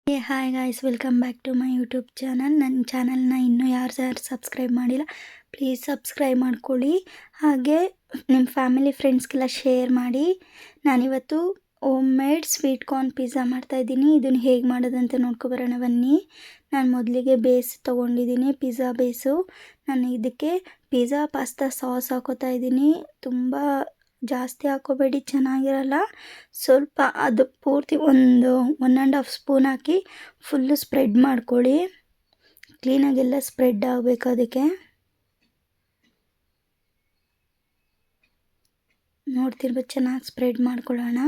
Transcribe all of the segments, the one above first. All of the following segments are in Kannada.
Hi guys, welcome back to my YouTube channel. ನನ್ನ ಚಾನಲ್ನ ಇನ್ನೂ ಯಾರು ಸಬ್ಸ್ಕ್ರೈಬ್ ಮಾಡಿಲ್ಲ, ಪ್ಲೀಸ್ ಸಬ್ಸ್ಕ್ರೈಬ್ ಮಾಡ್ಕೊಳ್ಳಿ. ಹಾಗೆ ನಿಮ್ಮ ಫ್ಯಾಮಿಲಿ ಫ್ರೆಂಡ್ಸ್ಗೆಲ್ಲ ಶೇರ್ ಮಾಡಿ. ನಾನಿವತ್ತು home made sweet corn pizza ಮಾಡ್ತಾಯಿದ್ದೀನಿ. ಇದನ್ನು ಹೇಗೆ ಮಾಡೋದಂತ ನೋಡ್ಕೊಬರೋಣ ಬನ್ನಿ. ನಾನು ಮೊದಲಿಗೆ ಬೇಸ್ ತೊಗೊಂಡಿದ್ದೀನಿ, ಪಿಜ್ಜಾ ಬೇಸು. ನಾನು ಇದಕ್ಕೆ ಪಿಜ್ಜಾ ಪಾಸ್ತಾ ಸಾಸ್ ಹಾಕೋತಾ ಇದ್ದೀನಿ. ತುಂಬ ಜಾಸ್ತಿ ಹಾಕೋಬೇಡಿ, ಚೆನ್ನಾಗಿರಲ್ಲ. ಸ್ವಲ್ಪ ಅದು ಪೂರ್ತಿ 1.5 ಸ್ಪೂನ್ ಹಾಕಿ ಫುಲ್ಲು ಸ್ಪ್ರೆಡ್ ಮಾಡ್ಕೊಳ್ಳಿ. ಕ್ಲೀನಾಗೆಲ್ಲ ಸ್ಪ್ರೆಡ್ ಆಗಬೇಕು. ಅದಕ್ಕೆ ನೋಡ್ತಿರ್ಬೋದು, ಚೆನ್ನಾಗಿ ಸ್ಪ್ರೆಡ್ ಮಾಡ್ಕೊಳ್ಳೋಣ.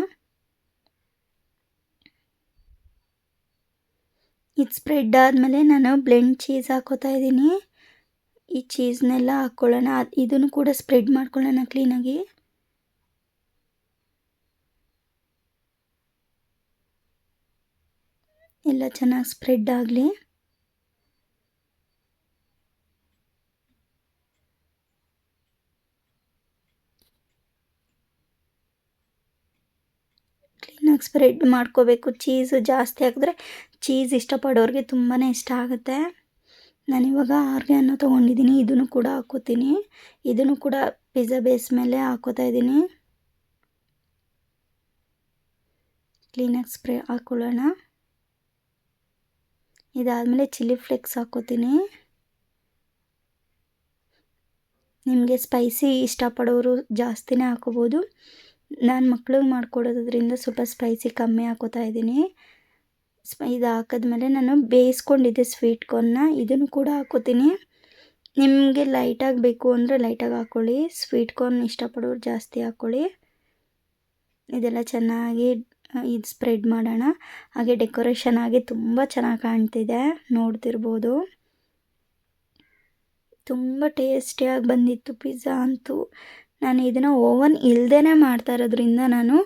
ಇದು ಸ್ಪ್ರೆಡ್ ಆದಮೇಲೆ ನಾನು ಬ್ಲೆಂಡ್ ಚೀಸ್ ಹಾಕೋತಾ ಇದ್ದೀನಿ. ಈ ಚೀಸ್ನೆಲ್ಲ ಹಾಕ್ಕೊಳ್ಳೋಣ. ಇದನ್ನು ಕೂಡ ಸ್ಪ್ರೆಡ್ ಮಾಡ್ಕೊಳ್ಳೋಣ ಕ್ಲೀನಾಗಿ. ಎಲ್ಲ ಚೆನ್ನಾಗಿ ಸ್ಪ್ರೆಡ್ ಆಗಲಿ. ಕ್ಲೀನಾಗಿ ಸ್ಪ್ರೆಡ್ ಮಾಡ್ಕೋಬೇಕು. ಚೀಸು ಜಾಸ್ತಿ ಹಾಕಿದ್ರೆ ಚೀಸ್ ಇಷ್ಟಪಡೋರಿಗೆ ತುಂಬಾ ಇಷ್ಟ ಆಗುತ್ತೆ. ನಾನಿವಾಗ ಆರ್ಗ್ಯಾನೋ ತೊಗೊಂಡಿದ್ದೀನಿ, ಇದನ್ನು ಕೂಡ ಹಾಕ್ಕೋತೀನಿ. ಇದನ್ನು ಕೂಡ ಪಿಜ್ಜಾ ಬೇಸ್ ಮೇಲೆ ಹಾಕ್ಕೋತಾ ಇದ್ದೀನಿ. ಕ್ಲೀನಾಗಿ ಸ್ಪ್ರೇ ಹಾಕ್ಕೊಳ್ಳೋಣ. ಇದಾದಮೇಲೆ ಚಿಲ್ಲಿ ಫ್ಲೇಕ್ಸ್ ಹಾಕ್ಕೋತೀನಿ. ನಿಮಗೆ ಸ್ಪೈಸಿ ಇಷ್ಟಪಡೋರು ಜಾಸ್ತಿನೇ ಹಾಕೋಬೋದು. ನಾನು ಮಕ್ಳಿಗೆ ಮಾಡ್ಕೊಡೋದ್ರಿಂದ ಸ್ವಲ್ಪ ಸ್ಪೈಸಿ ಕಮ್ಮಿ ಹಾಕೋತಾ ಇದ್ದೀನಿ. ಇದು ಹಾಕಿದ್ಮೇಲೆ ನಾನು ಬೇಯಿಸ್ಕೊಂಡಿದ್ದೆ ಸ್ವೀಟ್ ಕಾರ್ನ್ನ, ಇದನ್ನು ಕೂಡ ಹಾಕ್ಕೋತೀನಿ. ನಿಮಗೆ ಲೈಟಾಗಿ ಬೇಕು ಅಂದರೆ ಲೈಟಾಗಿ ಹಾಕ್ಕೊಳ್ಳಿ. ಸ್ವೀಟ್ ಕಾರ್ನ್ ಇಷ್ಟಪಡೋರು ಜಾಸ್ತಿ ಹಾಕ್ಕೊಳ್ಳಿ. ಇದೆಲ್ಲ ಚೆನ್ನಾಗಿ ಇದು ಸ್ಪ್ರೆಡ್ ಮಾಡೋಣ. ಹಾಗೆ ಡೆಕೋರೇಷನ್ ಆಗಿ ತುಂಬ ಚೆನ್ನಾಗಿ ಕಾಣ್ತಿದೆ, ನೋಡ್ತಿರ್ಬೋದು. ತುಂಬ ಟೇಸ್ಟಿಯಾಗಿ ಬಂದಿತ್ತು ಪಿಜ್ಜಾ ಅಂತೂ. ನಾನು ಇದನ್ನು ಓವನ್ ಇಲ್ಲದೇ ಮಾಡ್ತಾ ಇರೋದ್ರಿಂದ ನಾನು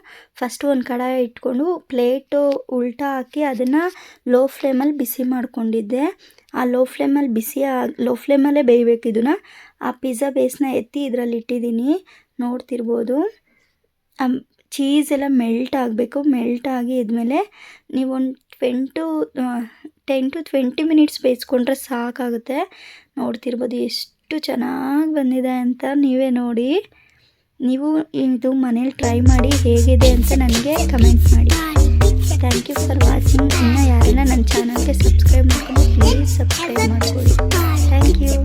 ಫಸ್ಟು ಒಂದು ಕಡಾಯಿ ಇಟ್ಕೊಂಡು ಪ್ಲೇಟು ಉಲ್ಟಾ ಹಾಕಿ ಅದನ್ನು ಲೋ ಫ್ಲೇಮಲ್ಲಿ ಬಿಸಿ ಮಾಡ್ಕೊಂಡಿದ್ದೆ. ಆ ಲೋ ಫ್ಲೇಮಲ್ಲೇ ಬೇಯಬೇಕು ಇದನ್ನು. ಆ ಪಿಜ್ಜಾ ಬೇಸ್ನ ಎತ್ತಿ ಇದರಲ್ಲಿ ಇಟ್ಟಿದ್ದೀನಿ, ನೋಡ್ತಿರ್ಬೋದು. ಚೀಸ್ ಎಲ್ಲ ಮೆಲ್ಟ್ ಆಗಬೇಕು. ಮೆಲ್ಟ್ ಆಗಿ ಇದ್ಮೇಲೆ ನೀವು ಒಂದು 10 to 20 ಮಿನಿಟ್ಸ್ ಬೇಯಿಸ್ಕೊಂಡ್ರೆ ಸಾಕಾಗುತ್ತೆ. ನೋಡ್ತಿರ್ಬೋದು ಎಷ್ಟು ಚೆನ್ನಾಗಿ ಬಂದಿದೆ ಅಂತ. ನೀವೇ ನೋಡಿ. ನೀವು ಇದು ಮನೇಲಿ ಟ್ರೈ ಮಾಡಿ, ಹೇಗಿದೆ ಅಂತ ನನಗೆ ಕಮೆಂಟ್ ಮಾಡಿ. Thank you for watching. ಇನ್ನೂ ಯಾರೆಲ್ಲ ನನ್ನ ಚಾನಲ್ಗೆ ಸಬ್ಸ್ಕ್ರೈಬ್ ಮಾಡ್ಕೊಂಡು ಪ್ಲೀಸ್ ಸಬ್ಸ್ಕ್ರೈಬ್ ಮಾಡ್ಕೊಳ್ಳಿ. Thank you.